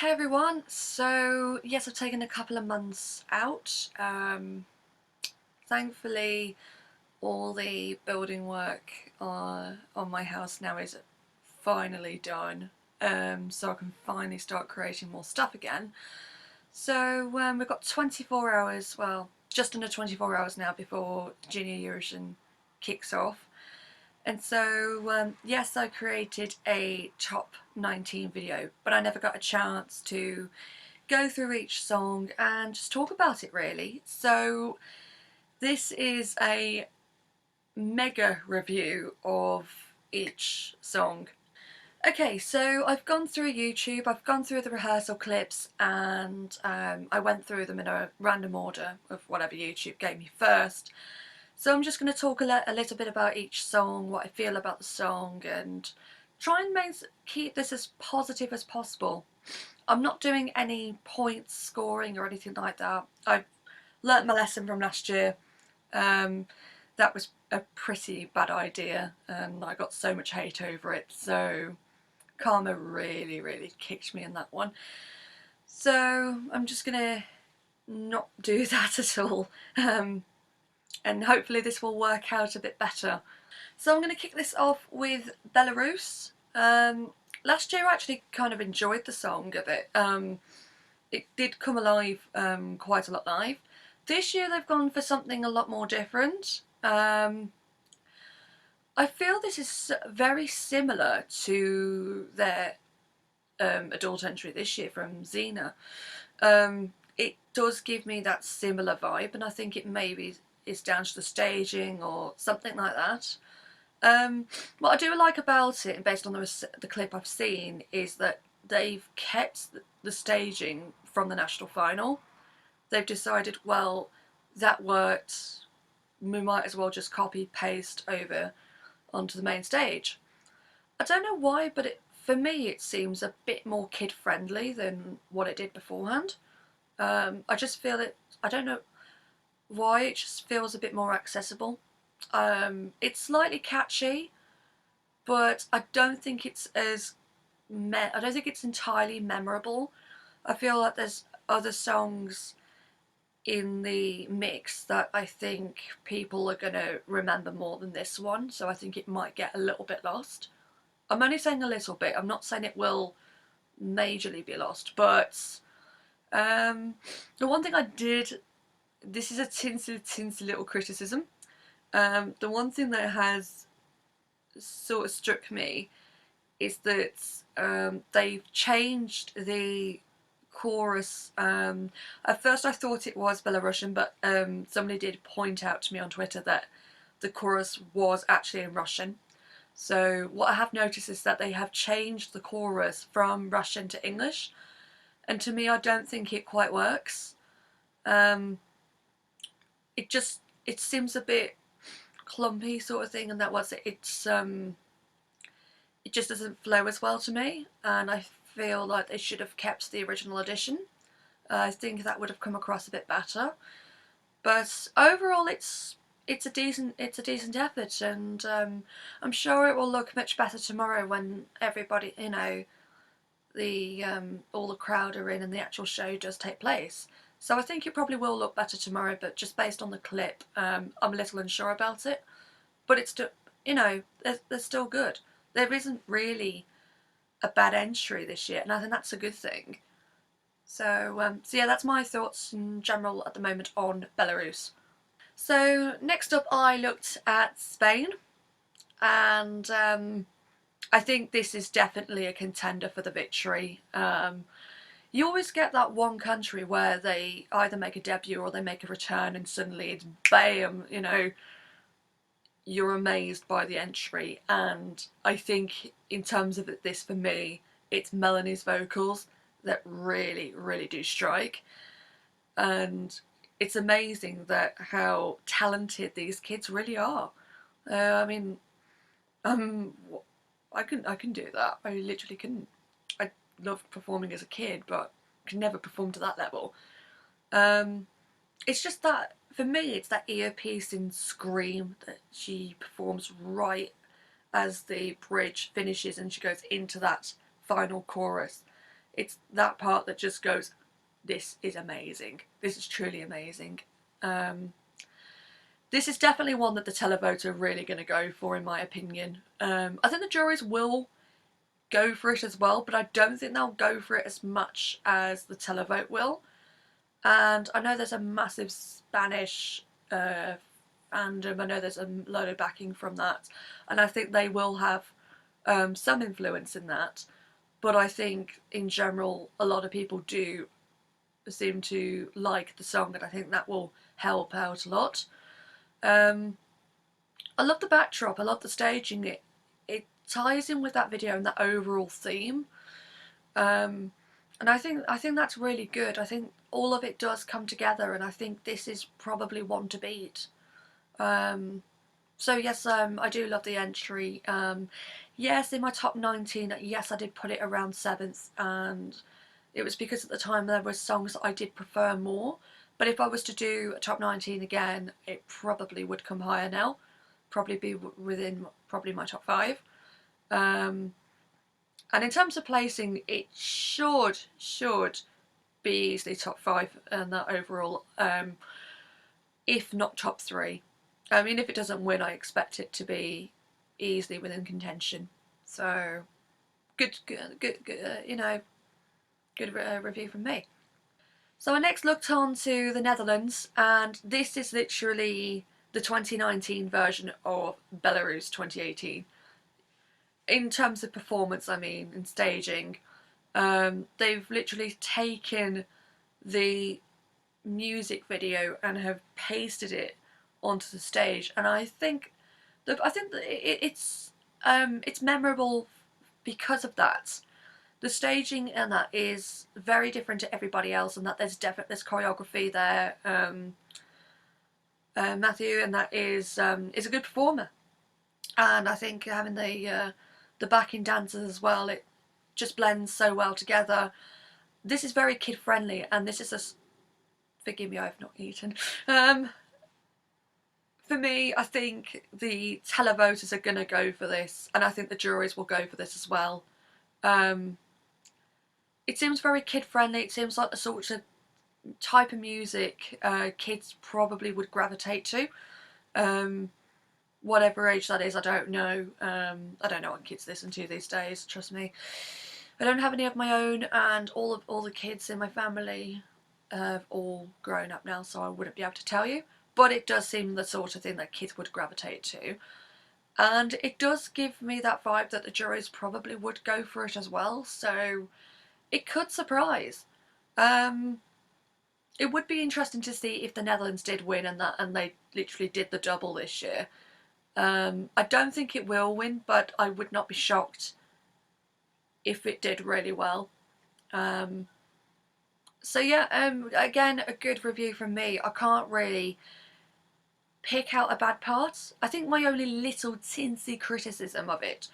Hey everyone, so yes, I've taken a couple of months out. Thankfully all the building work on my house now is finally done, so I can finally start creating more stuff again. So we've got 24 hours, well just under 24 hours now before Junior Eurovision kicks off. And so, yes, I created a top 19 video, but I never got a chance to go through each song and just talk about it really. So this is a mega review of each song. Okay, so I've gone through YouTube, I've gone through the rehearsal clips, and I went through them in a random order of whatever YouTube gave me first. So I'm just going to talk a little bit about each song, what I feel about the song, and try and keep this as positive as possible. I'm not doing any points scoring or anything like that. I learnt my lesson from last year. That was a pretty bad idea and I got so much hate over it, so karma really kicked me in that one. So I'm just going to not do that at all. And hopefully this will work out a bit better. So I'm going to kick this off with Belarus. Last year I actually kind of enjoyed the song a bit. It did come alive quite a lot live. This year they've gone for something a lot more different. I feel this is very similar to their adult entry this year from Xena. It does give me that similar vibe, and I think it maybe is down to the staging or something like that. What I do like about it, and based on the clip I've seen, is that they've kept the staging from the national final. They've decided, well, that worked, we might as well just copy paste over onto the main stage. I don't know why, but for me it seems a bit more kid friendly than what it did beforehand. I just feel it, I don't know why, it just feels a bit more accessible. It's slightly catchy, but I don't think it's I don't think it's entirely memorable. I feel like there's other songs in the mix that I think people are going to remember more than this one, so I think it might get a little bit lost. I'm only saying a little bit, I'm not saying it will majorly be lost, but the one thing I did, this is a tinsy little criticism, the one thing that has sort of struck me is that they've changed the chorus. At first I thought it was Belarusian, but somebody did point out to me on Twitter that the chorus was actually in Russian. So what I have noticed is that they have changed the chorus from Russian to English, and to me I don't think it quite works. It seems a bit clumpy sort of thing, and that was it. It just doesn't flow as well to me, and I feel like they should have kept the original edition. I think that would have come across a bit better. But overall, it's a decent effort, and I'm sure it will look much better tomorrow when everybody, you know, the all the crowd are in and the actual show does take place. So I think it probably will look better tomorrow, but just based on the clip, I'm a little unsure about it. But it's still, you know, they're still good. There isn't really a bad entry this year, and I think that's a good thing. So, so yeah, that's my thoughts in general at the moment on Belarus. So next up I looked at Spain, and I think this is definitely a contender for the victory. You always get that one country where they either make a debut or they make a return and suddenly it's bam, you know, you're amazed by the entry. And I think in terms of this, for me, it's Melanie's vocals that really do strike. And it's amazing that how talented these kids really are. I mean, um, I can do that. I literally couldn't. I loved performing as a kid, but could never perform to that level. It's just that, for me, it's that ear-piercing scream that she performs right as the bridge finishes and she goes into that final chorus. It's that part that just goes, this is amazing. This is truly amazing. This is definitely one that the televotes are really going to go for, in my opinion. I think the juries will go for it as well, but I don't think they'll go for it as much as the televote will. And I know there's a massive Spanish fandom. I know there's a load of backing from that, and I think they will have some influence in that. But I think in general, a lot of people do seem to like the song, and I think that will help out a lot. Um, I love the backdrop. I love the staging. It ties in with that video and that overall theme. And I think that's really good. I think all of it does come together, and I think this is probably one to beat. So yes, I do love the entry. Yes, in my top 19, yes, I did put it around 7th, and it was because at the time there were songs that I did prefer more. But if I was to do a top 19 again, it probably would come higher now. Probably be within probably my top 5. And in terms of placing, it should be easily top 5 and that overall, if not top 3. I mean, if it doesn't win, I expect it to be easily within contention. So good, good review from me. So I next looked on to the Netherlands, and this is literally the 2019 version of Belarus 2018. In terms of performance, I mean, in staging, they've literally taken the music video and have pasted it onto the stage, and I think that it's memorable because of that. The staging in that is very different to everybody else, and that there's choreography there, Matthew, and that is a good performer. And I think having the backing dancers as well, it just blends so well together. This is very kid friendly, and this is a, forgive me, I've not eaten. For me, I think the televoters are going to go for this, and I think the juries will go for this as well. It seems very kid friendly. It seems like the sort of type of music kids probably would gravitate to. Whatever age that is, I don't know. I don't know what kids listen to these days, trust me. I don't have any of my own, and all the kids in my family have all grown up now, so I wouldn't be able to tell you. But it does seem the sort of thing that kids would gravitate to. And it does give me that vibe that the juries probably would go for it as well, so it could surprise. It would be interesting to see if the Netherlands did win and they literally did the double this year. I don't think it will win, but I would not be shocked if it did really well. So yeah, again, a good review from me. I can't really pick out a bad part. I think my only little tinsy criticism of it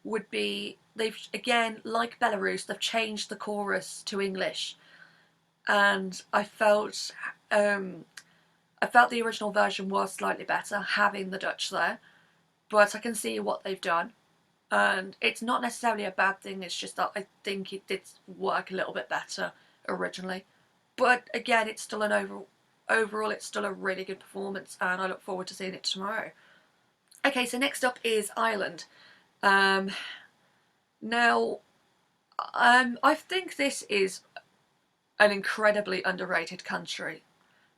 would be they've, again, like Belarus, they've changed the chorus to English, and I felt the original version was slightly better having the Dutch there, but I can see what they've done, and it's not necessarily a bad thing. It's just that I think it did work a little bit better originally. But again, it's still overall it's still a really good performance, and I look forward to seeing it tomorrow. Okay, so next up is Ireland. Now, I think this is an incredibly underrated country.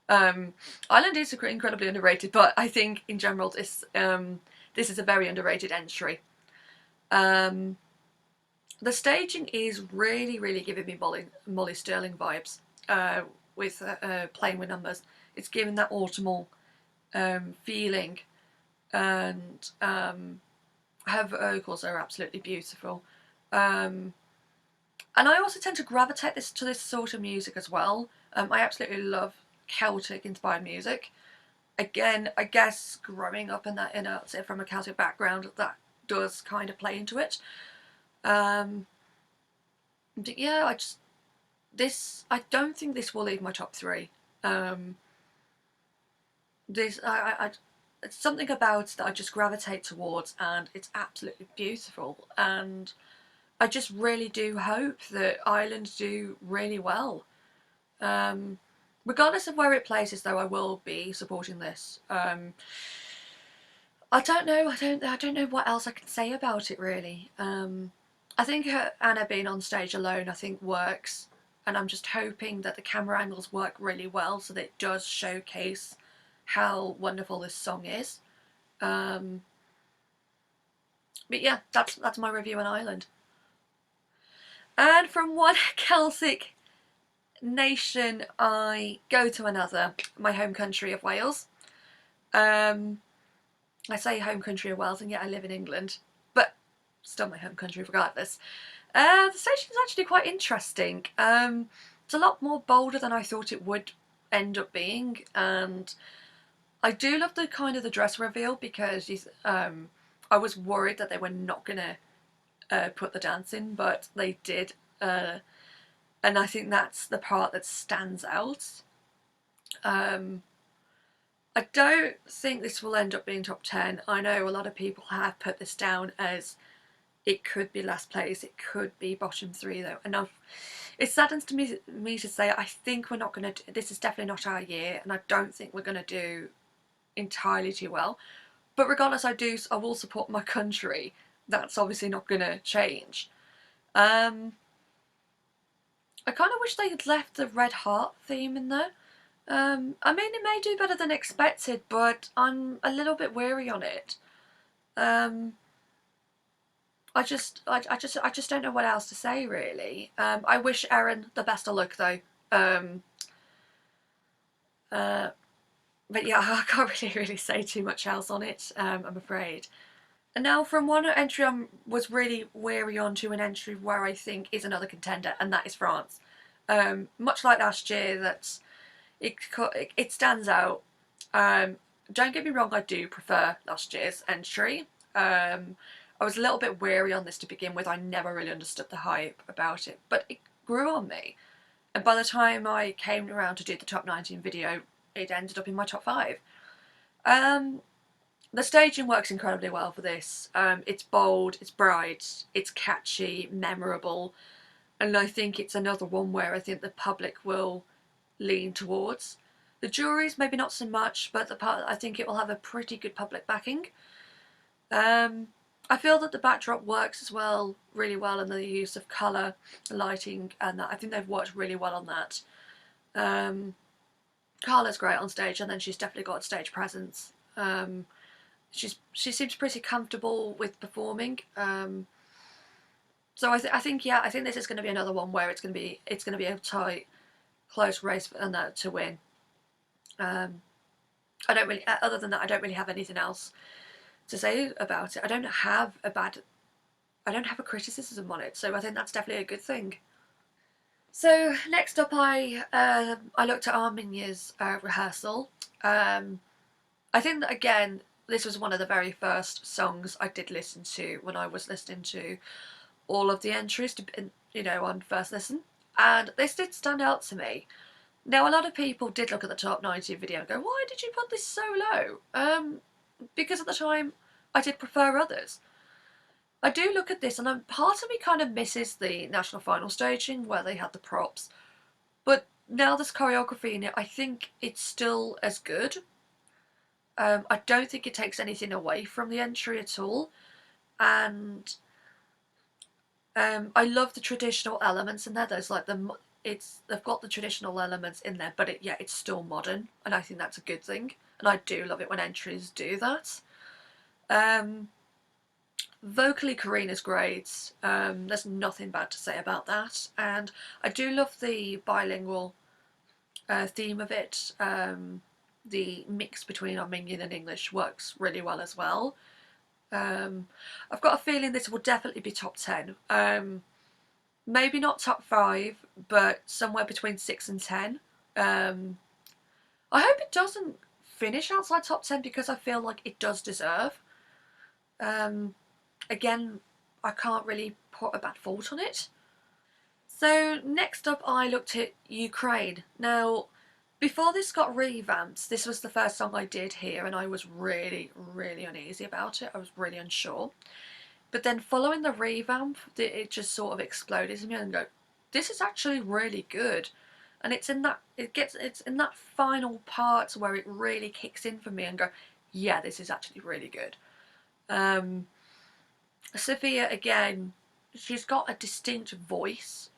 Ireland is incredibly underrated, but I think in general this is a very underrated entry. The staging is really giving me Molly Sterling vibes with playing with numbers. It's giving that autumnal feeling, and her vocals are absolutely beautiful. And I also tend to gravitate to this sort of music as well. I absolutely love Celtic inspired music. Again, I guess growing up from a Celtic background, that does kind of play into it. But yeah, I don't think this will leave my top 3. It's something about it that I just gravitate towards, and it's absolutely beautiful. And I just really do hope that Ireland do really well. Regardless of where it places, though, I will be supporting this. I don't know. I don't know what else I can say about it really. I think Anna being on stage alone, I think works, and I'm just hoping that the camera angles work really well so that it does showcase how wonderful this song is. But yeah, that's my review on Ireland. And from one Celtic nation, I go to another, my home country of Wales. I say home country of Wales, and yet I live in England, but still my home country regardless. The station is actually quite interesting. It's a lot more bolder than I thought it would end up being, and I do love the kind of the dress reveal because I was worried that they were not gonna put the dance in, but they did, and I think that's the part that stands out. I don't think this will end up being top 10. I know a lot of people have put this down as it could be last place, it could be bottom 3 though, and it saddens to me to say I think we're not going to, this is definitely not our year, and I don't think we're going to do entirely too well. But regardless, I will support my country. That's obviously not going to change. I kind of wish they had left the red heart theme in there. I mean, it may do better than expected, but I'm a little bit weary on it. I just don't know what else to say really. I wish Erin the best of luck though. But yeah, I can't really say too much else on it. I'm afraid. And now from one entry I was really weary on to an entry where I think is another contender, and that is France. Much like last year, that it stands out. Don't get me wrong, I do prefer last year's entry. I was a little bit weary on this to begin with. I never really understood the hype about it, but it grew on me. And by the time I came around to do the top 19 video, it ended up in my top 5. The staging works incredibly well for this. It's bold, it's bright, it's catchy, memorable, and I think it's another one where I think the public will lean towards. The juries maybe not so much, but I think it will have a pretty good public backing. I feel that the backdrop works as well, really well, and the use of colour, lighting, and that. I think they've worked really well on that. Carla's great on stage, and then she's definitely got stage presence. She seems pretty comfortable with performing. So I think this is going to be another one where it's going to be a tight, close race and that to win. I don't really, other than that, I don't really have anything else to say about it. I don't have a criticism on it, so I think that's definitely a good thing. So next up, I looked at Armenia's rehearsal. I think that again, this was one of the very first songs I did listen to when I was listening to all of the entries, on first listen, and this did stand out to me. Now, a lot of people did look at the top 90 video and go, "Why did you put this so low?" Because at the time, I did prefer others. I do look at this, and part of me kind of misses the national final staging where they had the props. But now there's choreography in it, I think it's still as good. I don't think it takes anything away from the entry at all, and I love the traditional elements in there. There's like they've got the traditional elements in there, but it's still modern, and I think that's a good thing. And I do love it when entries do that. Vocally, Karina's great. There's nothing bad to say about that, and I do love the bilingual theme of it. The mix between Armenian and English works really well as well. I've got a feeling this will definitely be top 10. Maybe not top 5, but somewhere between 6 and 10. I hope it doesn't finish outside top 10 because I feel like it does deserve. Again, I can't really put a bad fault on it. So next up, I looked at Ukraine. Now, before this got revamped, this was the first song I did hear, and I was really, really uneasy about it. I was really unsure. But then following the revamp, it just sort of exploded in me and go, this is actually really good. And it's in that final part where it really kicks in for me and go, yeah, this is actually really good. Sophia, again, she's got a distinct voice,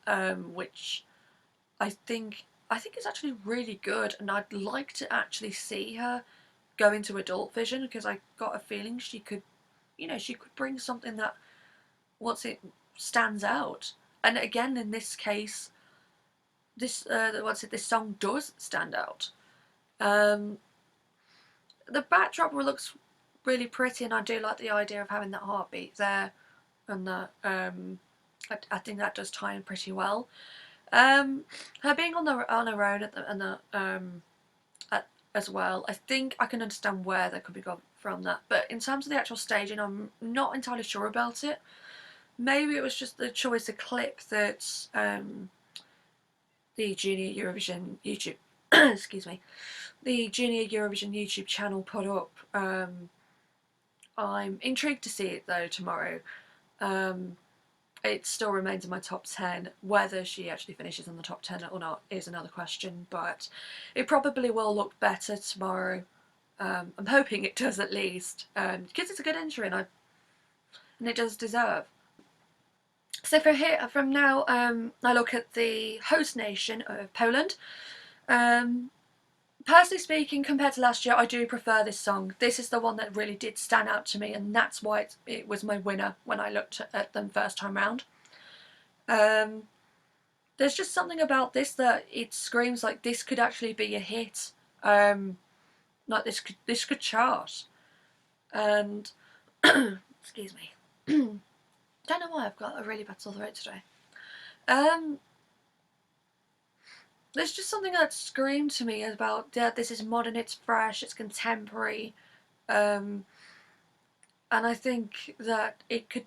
which I think is actually really good, and I'd like to actually see her go into adult vision, because I got a feeling she could, she could bring something that stands out. And again, in this case, this song does stand out. The backdrop looks really pretty, and I do like the idea of having that heartbeat there, and that I think that does tie in pretty well. Her being on her own as well, I think I can understand where that could be gone from that. But in terms of the actual staging, I'm not entirely sure about it. Maybe it was just the choice of clip that the Junior Eurovision YouTube, excuse me, the Junior Eurovision YouTube channel put up. I'm intrigued to see it though tomorrow. It still remains in my top 10. Whether she actually finishes in the top 10 or not is another question, but it probably will look better tomorrow. I'm hoping it does, at least, because it's a good entry, and it does deserve. So from now, I look at the host nation of Poland. Personally speaking, compared to last year, I do prefer this song. This is the one that really did stand out to me, and that's why it was my winner when I looked at them first time round. There's just something about this that it screams like this could actually be a hit. Like this could chart. And excuse me. Don't know why I've got a really bad sore throat today. There's just something that screamed to me about this is modern, it's fresh, it's contemporary, and I think that it could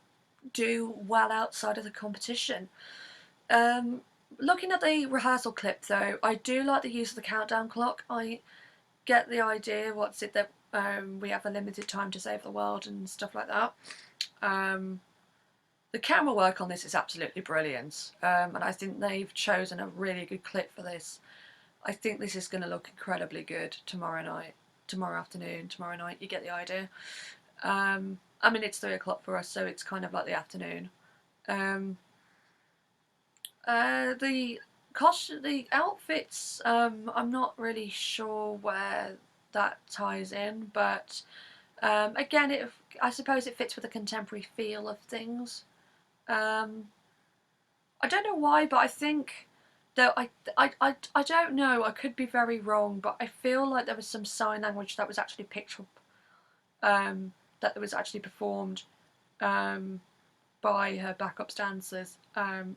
do well outside of the competition. Looking at the rehearsal clip though, I do like the use of the countdown clock. I get the idea, that we have a limited time to save the world and stuff like that. The camera work on this is absolutely brilliant, and I think they've chosen a really good clip for this. I think this is going to look incredibly good tomorrow afternoon, tomorrow night, you get the idea. I mean, it's 3 o'clock for us, so it's kind of like the afternoon. The outfits, I'm not really sure where that ties in, but again, I suppose it fits with the contemporary feel of things. I don't know why, but I think that I don't know, I could be very wrong, but I feel like there was some sign language that was actually picked up, that was actually performed by her backup dancers.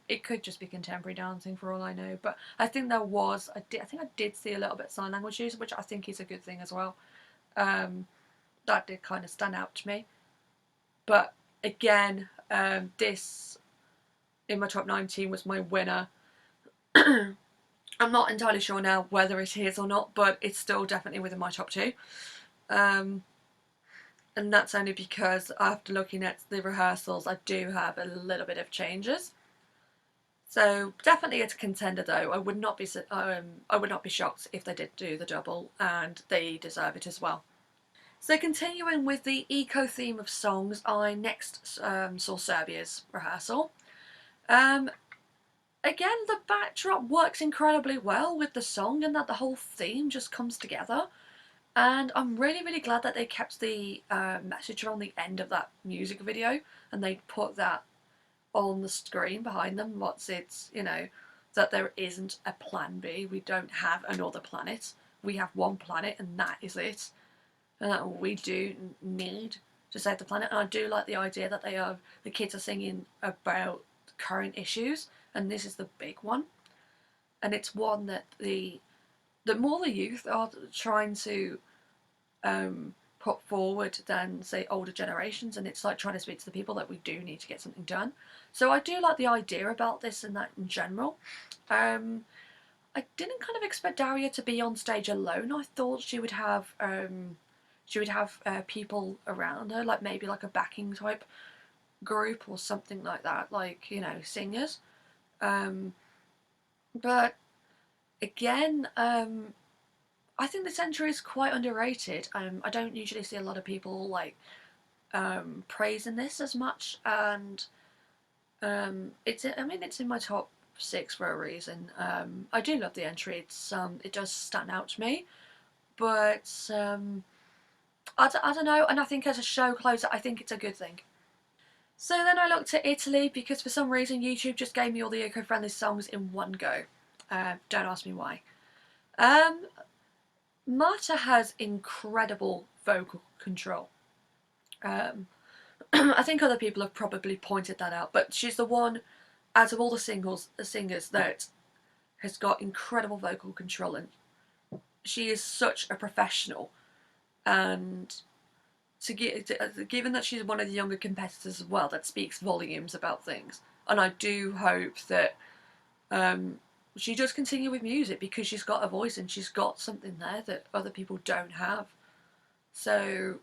It could just be contemporary dancing for all I know, but I think there was, I think I did see a little bit of sign language use, which I think is a good thing as well. That did kind of stand out to me. But again, this in my top 19 was my winner. I'm not entirely sure now whether it is or not, but it's still definitely within my top 2. And that's only because after looking at the rehearsals, I do have a little bit of changes. So definitely it's a contender though. I would not be shocked if they did do the double, and they deserve it as well. So continuing with the eco theme of songs, I next saw Serbia's rehearsal. Again, the backdrop works incredibly well with the song, and that the whole theme just comes together. And I'm really, really glad that they kept the message on the end of that music video, and they put that on the screen behind them. That there isn't a plan B. We don't have another planet. We have one planet, and that is it. And that we do need to save the planet. And I do like the idea that the kids are singing about current issues, and this is the big one. And it's one that the more the youth are trying to put forward than, say, older generations, and it's like trying to speak to the people that we do need to get something done. So I do like the idea about this and that in general. I didn't kind of expect Daria to be on stage alone. I thought she would have people around her, like maybe like a backing type group or something like that, like, you know, singers. But again, I think this entry is quite underrated. I don't usually see a lot of people like praising this as much, and it's in my top 6 for a reason. I do love the entry. It does stand out to me, but I don't know, and I think as a show closer, I think it's a good thing. So then I looked at Italy because for some reason YouTube just gave me all the eco-friendly songs in one go. Don't ask me why. Marta has incredible vocal control. I think other people have probably pointed that out, but she's the one out of all the singers that has got incredible vocal control, and she is such a professional. And given that she's one of the younger competitors as well, that speaks volumes about things. And I do hope that she does continue with music because she's got a voice and she's got something there that other people don't have. So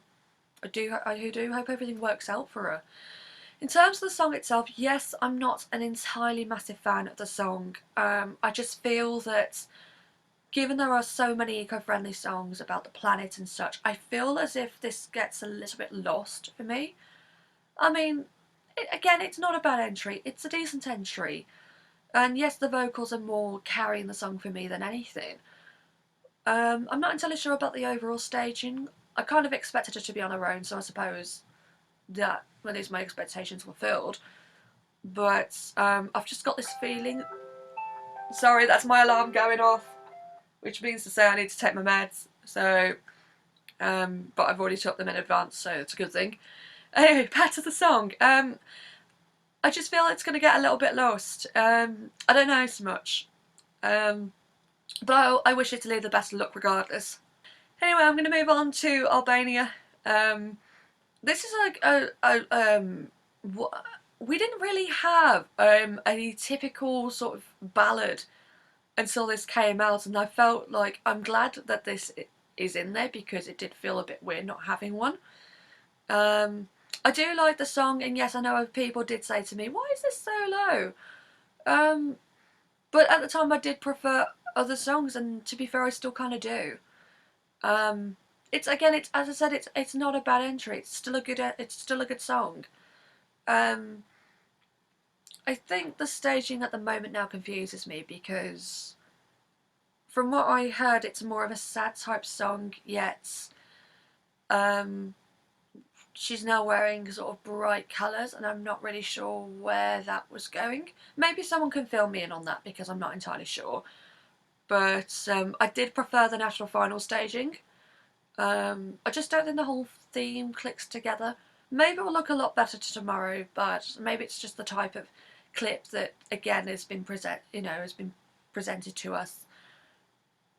I do hope everything works out for her. In terms of the song itself, yes, I'm not an entirely massive fan of the song. I just feel that given there are so many eco-friendly songs about the planet and such, I feel as if this gets a little bit lost for me. I mean, again, it's not a bad entry, it's a decent entry. And yes, the vocals are more carrying the song for me than anything. I'm not entirely sure about the overall staging. I kind of expected her to be on her own, so I suppose that at least my expectations were filled. But I've just got this feeling. Sorry, that's my alarm going off, which means to say I need to take my meds. So, but I've already took them in advance, so it's a good thing. Anyway, back to the song. I just feel it's going to get a little bit lost. I don't know so much. But I wish Italy the best of luck regardless. Anyway, I'm going to move on to Albania. This is like we didn't really have a typical sort of ballad until this came out, and I felt like I'm glad that this is in there because it did feel a bit weird not having one. I do like the song, and yes, I know people did say to me, "Why is this so low?" But at the time, I did prefer other songs, and to be fair, I still kind of do. It's as I said, it's not a bad entry. It's still a good song. I think the staging at the moment now confuses me because from what I heard, it's more of a sad type song, yet she's now wearing sort of bright colours, and I'm not really sure where that was going. Maybe someone can fill me in on that because I'm not entirely sure. But I did prefer the national final staging. I just don't think the whole theme clicks together. Maybe it will look a lot better tomorrow, but maybe it's just the type of clip that again has been presented to us.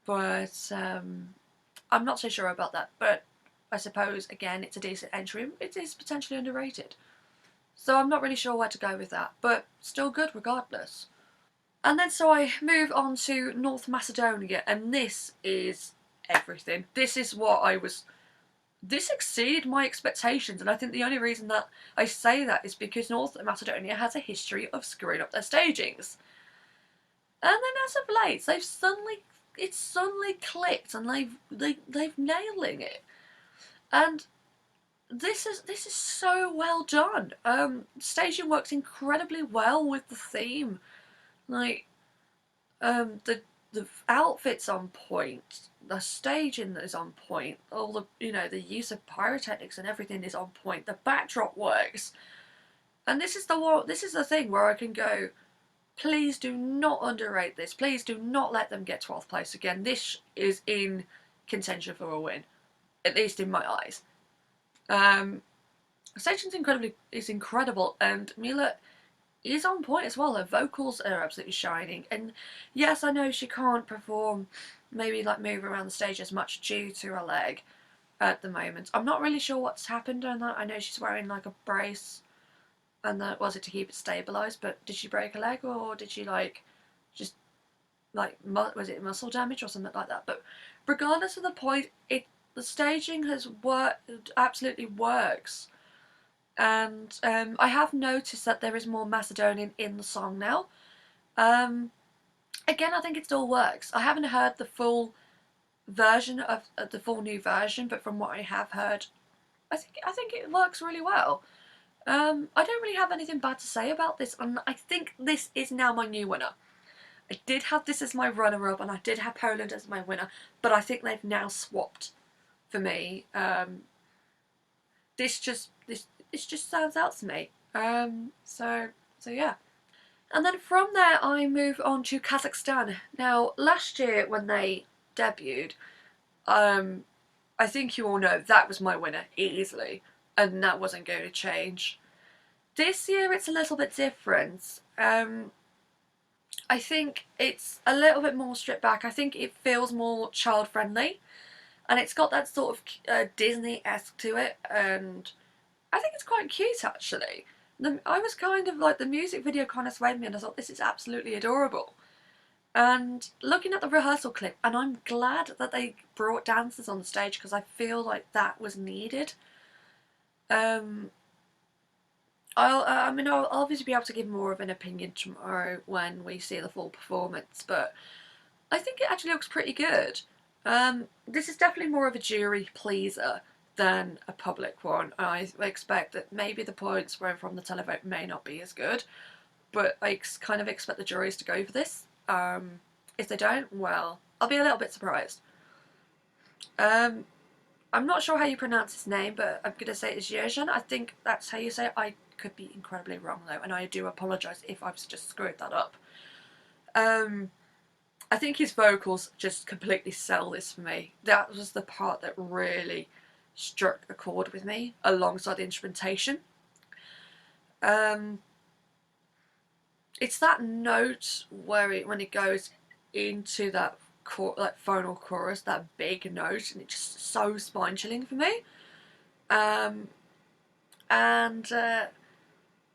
But I'm not so sure about that. But I suppose again it's a decent entry. It is potentially underrated, so I'm not really sure where to go with that. But still good regardless. And then so I move on to North Macedonia, and this is everything. This exceeded my expectations, and I think the only reason that I say that is because North Macedonia has a history of screwing up their stagings. And then as of late, it's suddenly clicked, and they've nailing it. And this is so well done. Staging works incredibly well with the theme. Like the outfits on point, the staging is on point, all the use of pyrotechnics and everything is on point. The backdrop works, and this is the thing where I can go, please do not underrate this. Please do not let them get 12th place again. This is in contention for a win, at least in my eyes. Staging's incredible, and Mila is on point as well. Her vocals are absolutely shining, and yes, I know she can't perform, maybe like move around the stage as much due to her leg at the moment. I'm not really sure what's happened on that. I know she's wearing like a brace, and that was it to keep it stabilised, but did she break a leg, or did she just was it muscle damage or something like that? But regardless of the point, the staging has absolutely works. and I have noticed that there is more Macedonian in the song now. Um, Again, I think it still works. I haven't heard the full version of the full new version, but from what I have heard, I think it works really well. I don't really have anything bad to say about this, and I think this is now my new winner. I did have this as my runner-up, and I did have Poland as my winner, but I think they've now swapped for me. This just stands out to me. So yeah. And then from there, I move on to Kazakhstan. Now, last year when they debuted, I think you all know that was my winner easily, and that wasn't going to change. This year, it's a little bit different. I think it's a little bit more stripped back. I think it feels more child friendly, and it's got that sort of Disney-esque to it, and I think it's quite cute actually. I was kind of like, the music video kind of swayed me, and I thought this is absolutely adorable. And looking at the rehearsal clip, and I'm glad that they brought dancers on the stage because I feel like that was needed. Um, I'll obviously be able to give more of an opinion tomorrow when we see the full performance, but I think it actually looks pretty good. This is definitely more of a jury pleaser than a public one. I expect that maybe the points from the televote may not be as good, but I kind of expect the juries to go for this. If they don't, well, I'll be a little bit surprised. Um, I'm not sure how you pronounce his name, but I'm going to say it's Yerjan. I think that's how you say it. I could be incredibly wrong though, and I do apologise if I've just screwed that up. I think his vocals just completely sell this for me. That was the part that really struck a chord with me, alongside the instrumentation. Um, it's that note when it goes into that final chorus, that big note, and it's just so spine chilling for me. Um, and to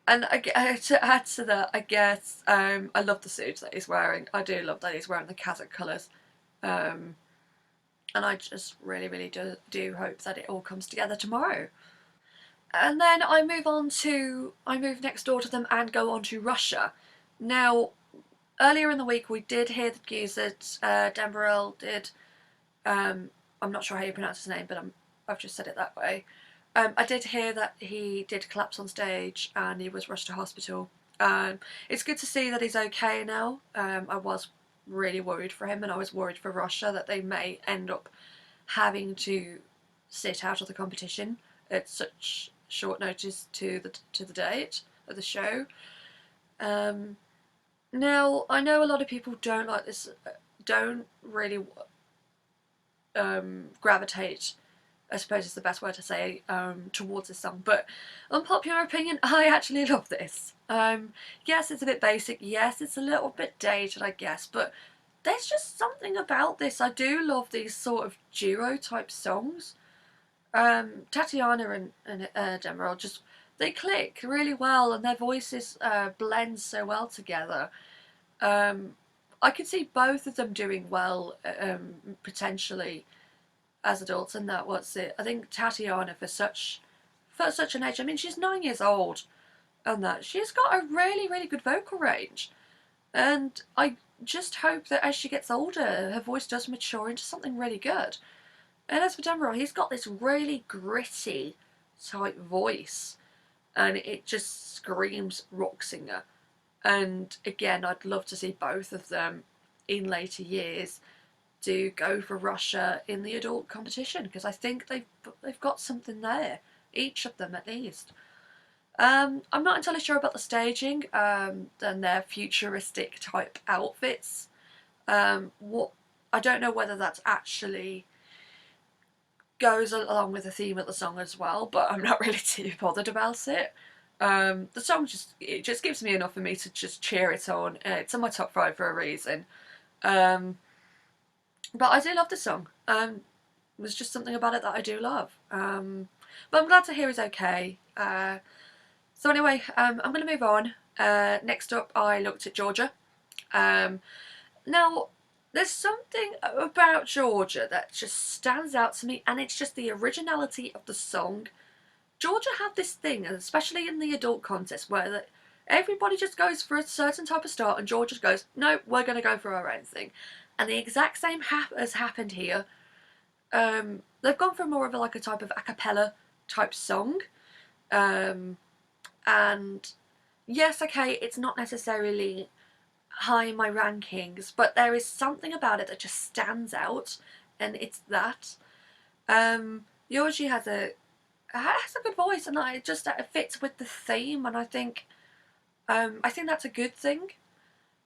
add to that, I guess I love the suit that he's wearing. I do love that he's wearing the Kazakh colours. Um, and I just really do hope that it all comes together tomorrow. And then I move next door to them and go on to Russia. Now, earlier in the week we did hear the news that Demirel did, I'm not sure how you pronounce his name, but I've just said it that way. I did hear that he did collapse on stage and he was rushed to hospital. It's good to see that he's okay now. I was really worried for him, and I was worried for Russia that they may end up having to sit out of the competition at such short notice to the date of the show. Now, I know a lot of people don't like this, don't really gravitate, I suppose is the best word to say, towards this song, but unpopular opinion, I actually love this. Yes, it's a bit basic, yes, it's a little bit dated, I guess, but there's just something about this. I do love these sort of duo type songs. Tatiana and Demirel just, they click really well, and their voices blend so well together. I could see both of them doing well, potentially, as adults, and that was it. I think Tatiana, for such an age, I mean, she's 9 years old, and that she's got a really good vocal range, and I just hope that as she gets older, her voice does mature into something really good. And as for Demirel, he's got this really gritty type voice, and it just screams rock singer. And again, I'd love to see both of them in later years to go for Russia in the adult competition, because I think they've got something there, each of them at least. I'm not entirely sure about the staging and their futuristic type outfits. What I don't know whether that's actually goes along with the theme of the song as well, but I'm not really too bothered about it. The song just gives me enough for me to just cheer it on. It's on my top 5 for a reason. But I do love the song. There's just something about it that I do love. But I'm glad to hear he's okay. So anyway, I'm going to move on. Next up, I looked at Georgia. Now, there's something about Georgia that just stands out to me, and it's just the originality of the song. Georgia have this thing, especially in the adult contest, where everybody just goes for a certain type of start, and Georgia just goes, no, we're going to go for our own thing. And the exact same has happened here. They've gone for more of like a type of a cappella type song. And yes, okay, it's not necessarily high in my rankings, but there is something about it that just stands out, and it's that. Georgie has a good voice, and it just fits with the theme, and I think that's a good thing.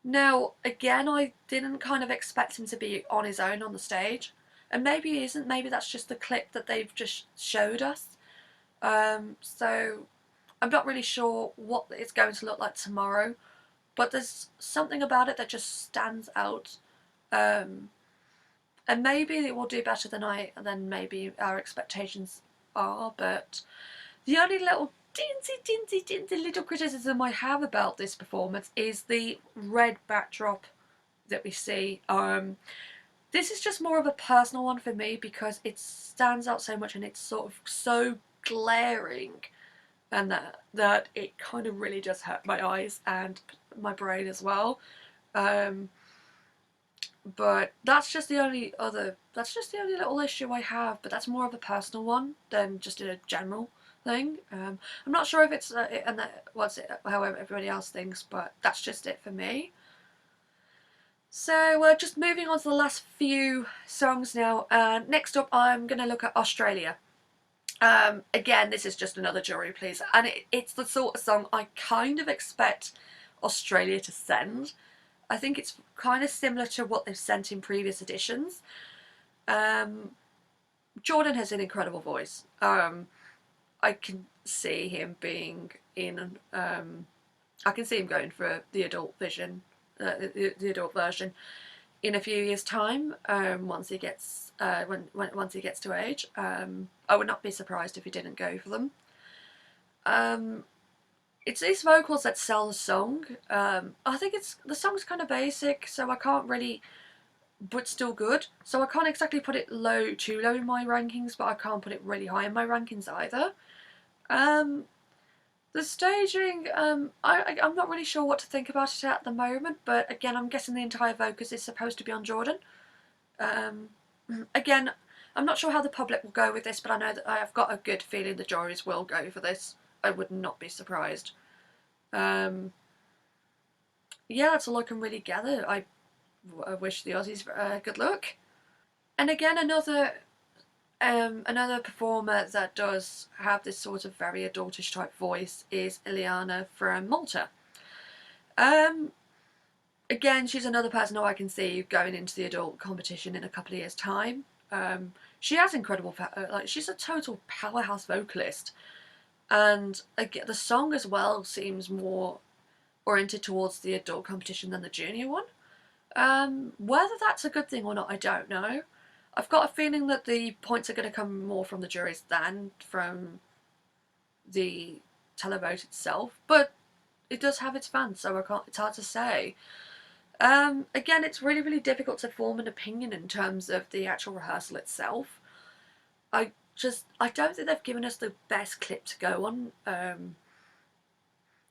Now, again, I didn't kind of expect him to be on his own on the stage, and maybe he isn't. Maybe that's just the clip that they've just showed us. So I'm not really sure what it's going to look like tomorrow, but there's something about it that just stands out. And maybe it will do better than maybe our expectations are, but the only little teensy little criticism I have about this performance is the red backdrop that we see. This is just more of a personal one for me because it stands out so much and it's sort of so glaring, and that it kind of really does hurt my eyes and my brain as well. But that's just the only little issue I have, but that's more of a personal one than just a general thing. I'm not sure if it's how everybody else thinks, but that's just it for me. So we're just moving on to the last few songs now. Next up, I'm going to look at Australia. Again, this is just another jury pleaser, and it's the sort of song I kind of expect Australia to send. I think it's kind of similar to what they've sent in previous editions. Jordan has an incredible voice. I can see him being in. I can see him going for the adult version in a few years' time. Once he gets once he gets to age, I would not be surprised if he didn't go for them. It's these vocals that sell the song. I think the song's kind of basic, so I can't really, but still good. So I can't exactly put it too low in my rankings, but I can't put it really high in my rankings either. The staging, I'm not really sure what to think about it at the moment, but again, I'm guessing the entire focus is supposed to be on Jordan. Again, I'm not sure how the public will go with this, but I know that I've got a good feeling the juries will go for this. I would not be surprised. Yeah, that's all I can really gather. I wish the Aussies good luck. And again, another performer that does have this sort of very adultish type voice is Ileana from Malta. Again, she's another person who I can see going into the adult competition in a couple of years' time. She has incredible, she's a total powerhouse vocalist. And again, the song as well seems more oriented towards the adult competition than the junior one. Whether that's a good thing or not, I don't know. I've got a feeling that the points are going to come more from the juries than from the televote itself, but it does have its fans, so it's hard to say. Again, it's really, really difficult to form an opinion in terms of the actual rehearsal itself. I don't think they've given us the best clip to go on, and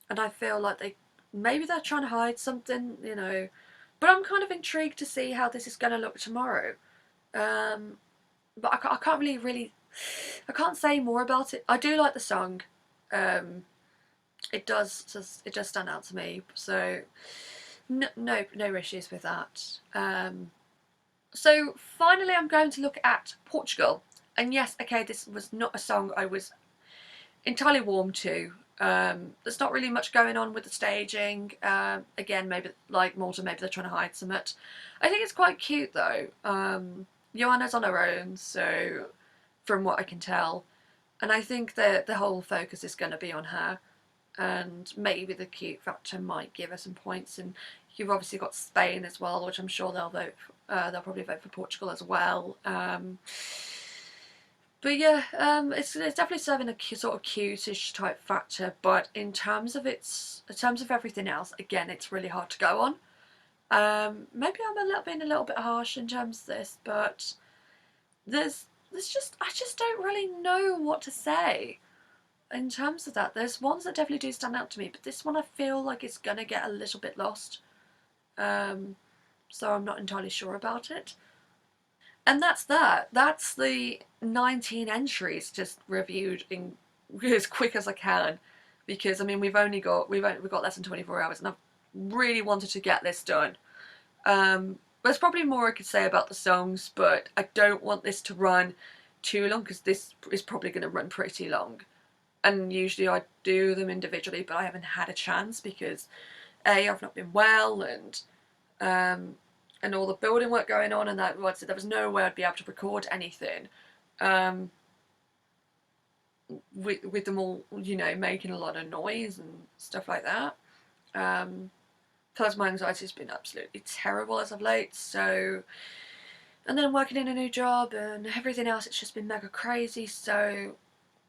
I feel like maybe they're trying to hide something, you know. But I'm kind of intrigued to see how this is going to look tomorrow. But I can't really, I can't say more about it. I do like the song. It does stand out to me. So no issues with that. So finally, I'm going to look at Portugal. And yes, okay, this was not a song I was entirely warm to. There's not really much going on with the staging. Again, maybe like Malta, maybe they're trying to hide something. I think it's quite cute though. Joanna's on her own, so from what I can tell, and I think that the whole focus is going to be on her, and maybe the cute factor might give her some points. And you've obviously got Spain as well, which I'm sure they'll vote. They'll probably vote for Portugal as well. But yeah, it's definitely serving a sort of cutish type factor. But in terms of everything else, again, it's really hard to go on. Maybe I'm being a little bit harsh in terms of this, but I just don't really know what to say. in terms of that, there's ones that definitely do stand out to me, but this one I feel like it's gonna get a little bit lost. So I'm not entirely sure about it. And that's that. That's the 19 entries just reviewed in as quick as I can, because I mean we've got less than 24 hours, and I've really wanted to get this done. There's probably more I could say about the songs, but I don't want this to run too long because this is probably going to run pretty long. And usually I do them individually, but I haven't had a chance because I've not been well, um, and all the building work going on, and that was there was no way I'd be able to record anything, um, with them all, making a lot of noise and stuff like that. Plus, my anxiety's been absolutely terrible as of late. So, and then working in a new job and everything else, it's just been mega crazy. So,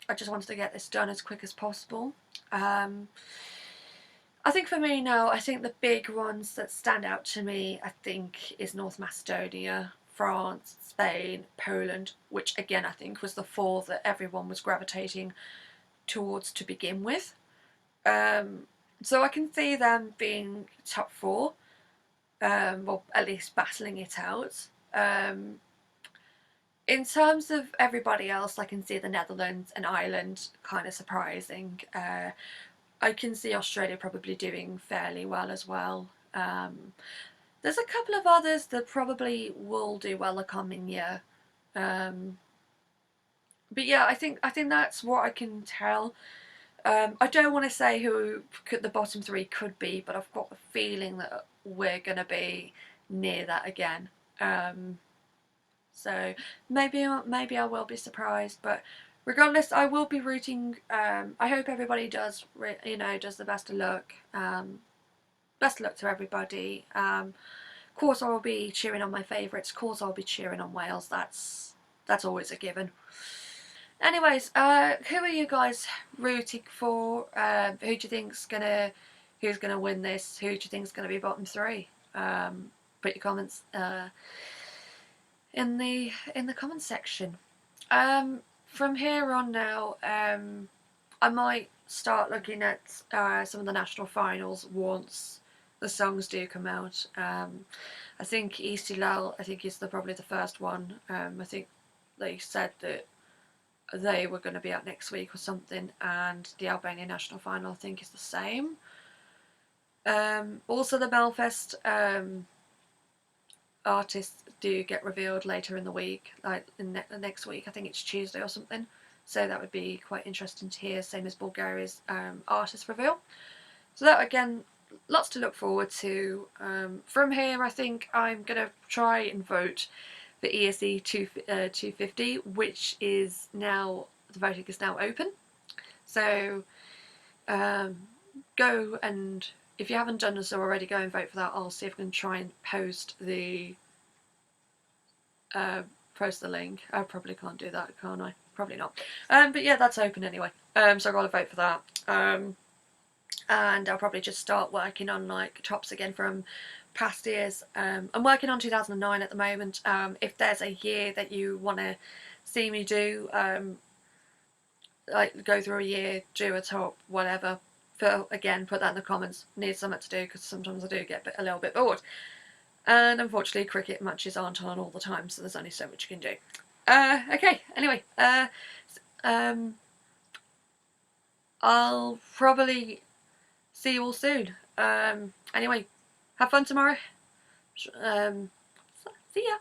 I just wanted to get this done as quick as possible. I think for me now, I think the big ones that stand out to me, I think, is North Macedonia, France, Spain, Poland, which again I think was the four that everyone was gravitating towards to begin with. So I can see them being top four, or at least battling it out. In terms of everybody else, I can see the Netherlands and Ireland kind of surprising. I can see Australia probably doing fairly well as well. There's a couple of others that probably will do well the coming year. But yeah, I think that's what I can tell. I don't want to say who the bottom three could be, but I've got a feeling that we're going to be near that again. So maybe I will be surprised, but regardless, I will be rooting. I hope everybody does does the best of luck. Best of luck to everybody. Of course, I will be cheering on my favourites. Of course, I'll be cheering on Wales. That's always a given. Anyways, who are you guys rooting for? Who do you who's gonna win this? Who do you think's gonna be bottom three? Put your comments in the comments section. From here on now, I might start looking at some of the national finals once the songs do come out. I think Istiklal, I think is probably the first one. I think they said that they were going to be out next week or something, and the Albania national final I think is the same. Also the Belfast artists do get revealed later in the week, like next week. I think it's Tuesday or something. So that would be quite interesting to hear, same as Bulgaria's artist reveal. So that, again, lots to look forward to. From here, I think I'm going to try and vote for ESE 250, which is now, the voting is now open. So go and, if you haven't done so already, go and vote for that. I'll see if I can try and post the link. I probably can't do that, can't I? Probably not. But yeah, that's open anyway. So I've got to vote for that. And I'll probably just start working on like tops again from past years. I'm working on 2009 at the moment. If there's a year that you want to see me do, like go through a year, do a top, whatever, again, put that in the comments. Need something to do because sometimes I do get a little bit bored. And unfortunately, cricket matches aren't on all the time, so there's only so much you can do. Okay, anyway, I'll probably see you all soon. Anyway, have fun tomorrow. See ya.